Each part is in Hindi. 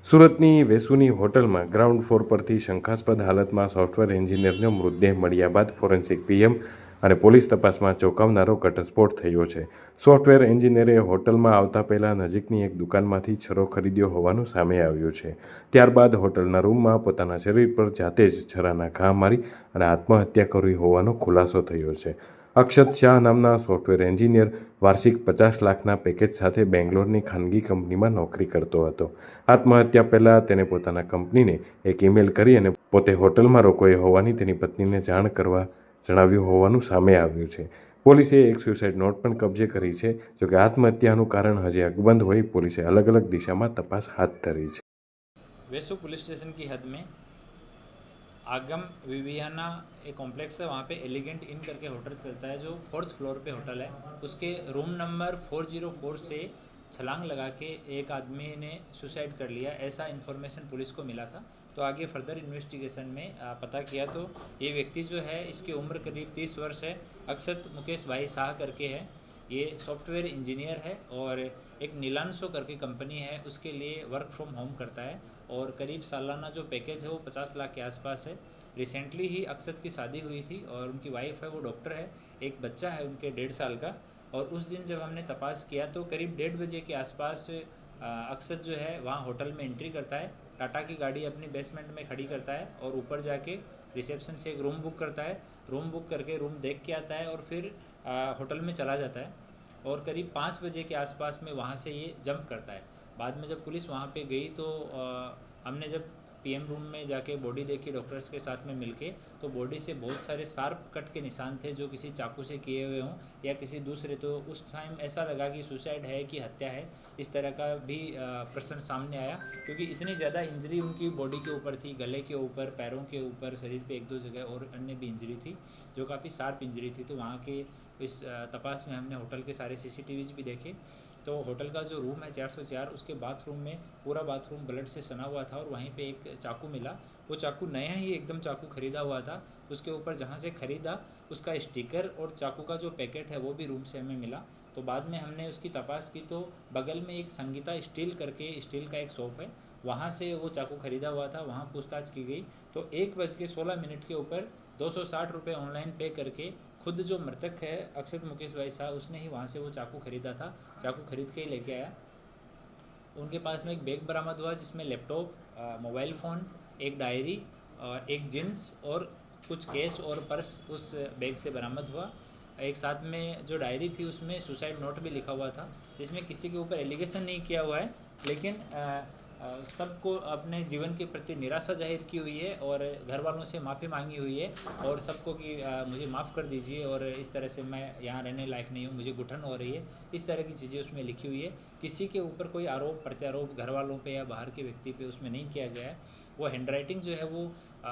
સુરતની વેસુની હોટલમાં ગ્રાઉન્ડ ફ્લોર પરથી શંકાસ્પદ હાલતમાં સોફ્ટવેર એન્જિનિયરનો મૃતદેહ મળ્યા બાદ ફોરેન્સિક પીએમ અને પોલીસ તપાસમાં ચોંકાવનારો ઘટસ્ફોટ થયો છે. સોફ્ટવેર એન્જિનિયરે હોટલમાં આવતા પહેલા નજીકની એક દુકાનમાંથી છરો ખરીદ્યો હોવાનું સામે આવ્યું છે. ત્યારબાદ હોટલના રૂમમાં પોતાના શરીર પર જાતે જ છરાના ઘા મારી અને આત્મહત્યા કરી હોવાનો ખુલાસો થયો છે. અક્ષત શાહ નામના સોફ્ટવેર એન્જિનિયર વાર્ષિક 50 લાખના પેકેજ સાથે બેંગ્લોરની ખાનગી કંપનીમાં નોકરી કરતો હતો. આત્મહત્યા પહેલાં તેને પોતાના કંપનીને એક ઈમેલ કરી અને પોતે હોટલમાં રોકાયો હોવાની તેની પત્નીને જાણ કરવા જણાવ્યું હોવાનું સામે આવ્યું છે. પોલીસે એક સુસાઇડ નોટ પણ કબજે કરી છે. જોકે આત્મહત્યાનું કારણ હજી અકબંધ હોય પોલીસે અલગ અલગ દિશામાં તપાસ હાથ ધરી છે. वेसु पुलिस स्टेशन की हद में आगम विवियाना एक कॉम्प्लेक्स है, वहाँ पे एलिगेंट इन करके होटल चलता है जो 4th फ्लोर पे होटल है। उसके रूम नंबर 404 से छलांग लगा के एक आदमी ने सुसाइड कर लिया, ऐसा इन्फॉर्मेशन पुलिस को मिला था। तो आगे फर्दर इन्वेस्टिगेशन में पता किया तो ये व्यक्ति जो है इसकी उम्र करीब 30 वर्ष है। अक्षत मुकेश भाई शाह करके है। ये सॉफ्टवेयर इंजीनियर है और एक नीलांशो करके कंपनी है, उसके लिए वर्क फ्रॉम होम करता है और करीब सालाना जो पैकेज है वो 50 लाख के आसपास है। रिसेंटली ही अक्षत की शादी हुई थी और उनकी वाइफ है वो डॉक्टर है। एक बच्चा है उनके 1.5 साल का। और उस दिन जब हमने तपास किया तो करीब 1:30 बजे के आसपास अक्षत जो है वहाँ होटल में एंट्री करता है। टाटा की गाड़ी अपनी बेसमेंट में खड़ी करता है और ऊपर जाके रिसेप्शन से एक रूम बुक करता है। रूम बुक करके रूम देख के आता है और फिर होटल में चला जाता है और करीब 5 बजे के आसपास में वहाँ से ये जंप करता है। बाद में जब पुलिस वहाँ पे गई तो हमने जब पीएम रूम में जाके बॉडी देखी डॉक्टर्स के साथ में मिलके, तो बॉडी से बहुत सारे शार्प कट के निशान थे जो किसी चाकू से किए हुए हों या किसी दूसरे। तो उस टाइम ऐसा लगा कि सुसाइड है कि हत्या है, इस तरह का भी प्रश्न सामने आया क्योंकि इतनी ज़्यादा इंजरी उनकी बॉडी के ऊपर थी, गले के ऊपर, पैरों के ऊपर, शरीर पे 1-2 जगह और अन्य भी इंजरी थी जो काफ़ी शार्प इंजरी थी। तो वहाँ के इस तपास में हमने होटल के सारे CCTVs भी देखे तो होटल का जो रूम है 404, उसके बाथरूम में पूरा बाथरूम ब्लड से सना हुआ था और वहीं पे एक चाकू मिला। वो चाकू नया ही एकदम चाकू ख़रीदा हुआ था। उसके ऊपर जहाँ से ख़रीदा उसका स्टिकर और चाकू का जो पैकेट है वो भी रूम से हमें मिला। तो बाद में हमने उसकी तपास की तो बगल में एक संगीता स्टील करके स्टील का एक शॉप है, वहाँ से वो चाकू ख़रीदा हुआ था। वहाँ पूछताछ की गई तो 1:16 के ऊपर 260 रुपये ऑनलाइन पे करके खुद जो मृतक है अक्षत मुकेश भाई शाह, उसने ही वहाँ से वो चाकू ख़रीदा था। चाकू ख़रीद के ही लेके आया। उनके पास में एक बैग बरामद हुआ जिसमें लैपटॉप, मोबाइल फ़ोन, एक डायरी और एक जीन्स और कुछ कैश और पर्स उस बैग से बरामद हुआ। एक साथ में जो डायरी थी उसमें सुसाइड नोट भी लिखा हुआ था जिसमें किसी के ऊपर एलिगेशन नहीं किया हुआ है, लेकिन सबको अपने जीवन के प्रति निराशा जाहिर की हुई है और घर वालों से माफ़ी मांगी हुई है और सबको कि मुझे माफ़ कर दीजिए और इस तरह से मैं यहाँ रहने लायक नहीं हूँ, मुझे घुटन हो रही है, इस तरह की चीज़ें उसमें लिखी हुई है। किसी के ऊपर कोई आरोप प्रत्यारोप घर वालों पे या बाहर के व्यक्ति पे उसमें नहीं किया गया है। वो हैंडराइटिंग जो है वो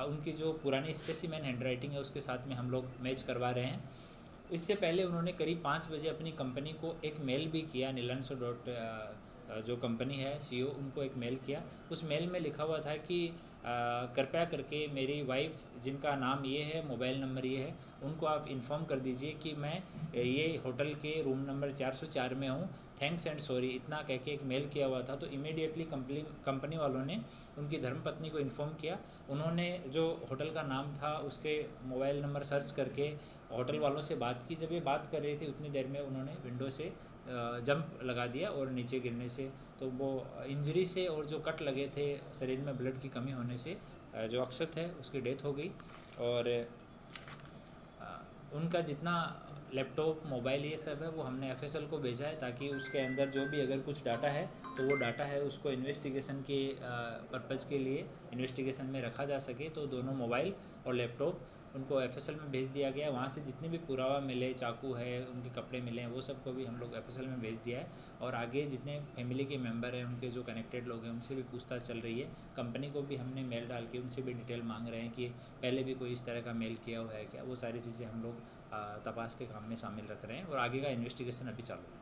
उनकी जो पुरानी स्पेसिमेन हैंडराइटिंग है उसके साथ में हम लोग मैच करवा रहे हैं। इससे पहले उन्होंने करीब 5 बजे अपनी कंपनी को एक मेल भी किया, नीलांशो जो कंपनी है CEO, उनको एक मेल किया। उस मेल में लिखा हुआ था कि कृपया करके मेरी वाइफ जिनका नाम ये है, मोबाइल नंबर ये है, उनको आप इन्फॉर्म कर दीजिए कि मैं ये होटल के रूम नंबर 404 में हूँ, थैंक्स एंड सॉरी, इतना कह के एक मेल किया हुआ था। तो इमीडिएटली कंपनी वालों ने उनकी धर्मपत्नी को इन्फॉर्म किया। उन्होंने जो होटल का नाम था उसके मोबाइल नंबर सर्च करके होटल वालों से बात की। जब ये बात कर रही थी उतनी देर में उन्होंने विंडो से जंप लगा दिया और नीचे गिरने से तो वो इंजरी से और जो कट लगे थे शरीर में ब्लड की कमी होने से जो अक्षत है उसकी डेथ हो गई। और उनका जितना लैपटॉप, मोबाइल ये सब है वो हमने FSL को भेजा है ताकि उसके अंदर जो भी अगर कुछ डाटा है तो वो डाटा है उसको इन्वेस्टिगेशन के पर्पज़ के लिए इन्वेस्टिगेशन में रखा जा सके। तो दोनों मोबाइल और लैपटॉप उनको FSL में भेज दिया गया। वहाँ से जितने भी पुरावा मिले, चाकू है, उनके कपड़े मिले हैं, वो सबको भी हम लोग FSL में भेज दिया है। और आगे जितने फैमिली के मेंबर हैं, उनके जो कनेक्टेड लोग हैं, उनसे भी पूछताछ चल रही है। कंपनी को भी हमने मेल डाल के उनसे भी डिटेल मांग रहे हैं कि पहले भी कोई इस तरह का मेल किया हुआ है क्या। वो सारी चीज़ें हम लोग तपास के काम में शामिल रख रहे हैं और आगे का इन्वेस्टिगेशन अभी चालू है।